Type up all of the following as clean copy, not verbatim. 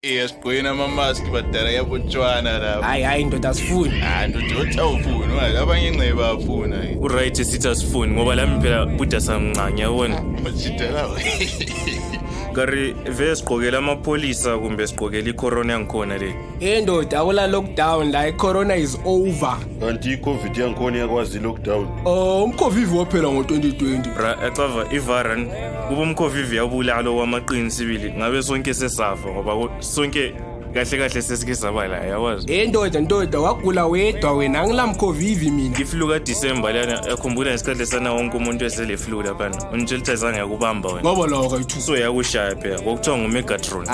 Siyasiqwina amamask badala yabotshwana lapho. Hayi ndoda asifuni. Ndoda awufuni, abanye ingceba afuna. Uright sithi asifuni ngoba lami phela buda samncane yabona. Bajidela. Kari vele sigqokela amapholisa kumbe sigqokela icorona yangkhona le. Ndoda akula lockdown la icorona is over. Kanti iCovid yangkhona yakwazi lockdown. Umcovid waphela ngo2020. Bra ecava ivaran kuba umcovid yabulalo wamaqini sibili ngabe sonke sesafa ngoba sonke kahle sesike sabala yawazi. Ndoda wagula wedwa wena angilamcovid mina. Iflu ka December lana yakhumbula isikhathi sana wonke umuntu esele flu lapha. Unjilta zange yakubamba wena. Ngoba la kayithu. So yakushaya phela kokuthiwa ngumegatron.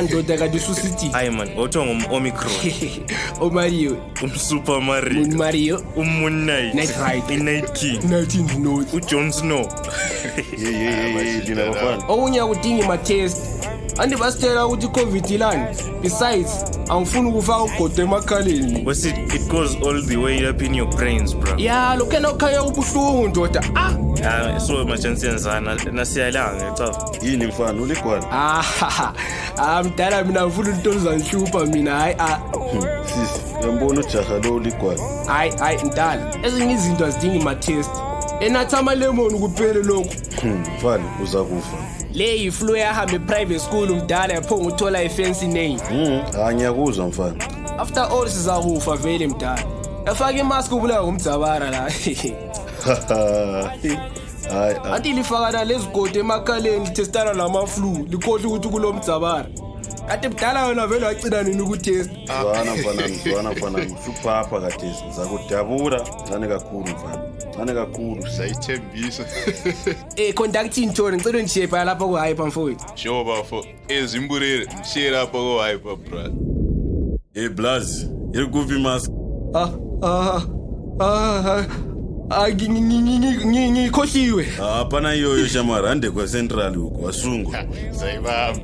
Ndoda kanti ususithi. Hayi man, kokuthiwa ngumomicron. Mario. Super Mario. Mario. Moon Knight. Night Ride. Night King. 19th North. Jon Snow. Dina bafana. Okunye akudingi ma test. Andi basitela ukuthi iCovid ilani. Besides, angifuni ukufaka ugodo emakhaleni. But it goes all the way up in your brains, bro. Yeah, lokho okhaya ubuhlungu ndoda. So machance yenzana nasiyalanga ecafa. Yini mfana uligwana? Mdala mina ngifuna into ezanhlupha mina hayi Sisi, yambona ujaha lo uligwana. Hayi mdala. Ezinye izinto azidingi ma test. Enatha ama lemon kuphele lokho. Mfana uzakufa. Le iflu yahambe private school mdala yaphonga uthola ifensi name. Ngiyakuzwa mfana. After all sizakufa vele mdala. Yafaka imask ubulawa ngumdzabara la. Hayi. Athi lifakana lezigodi emakhaleni litestana lama flu likhohle ukuthi kulomdzabara. Kade mdala wena vele wacina nini ukutest. Zwana mfana usuphapha kathesi ngizakudabula ngane kakhulu mfana. Ngane kakhulu sayithembisa. Conduct intoni ngicela ngishepa lapha ku hyper mfowethu. Sure bafo, ezimburere mshiye lapha ku hyper bro. Blazi, yekuphi imask? Ngikhohliwe. Hapana yoyo shamarande kwa central uko wasungu. Sayibamba.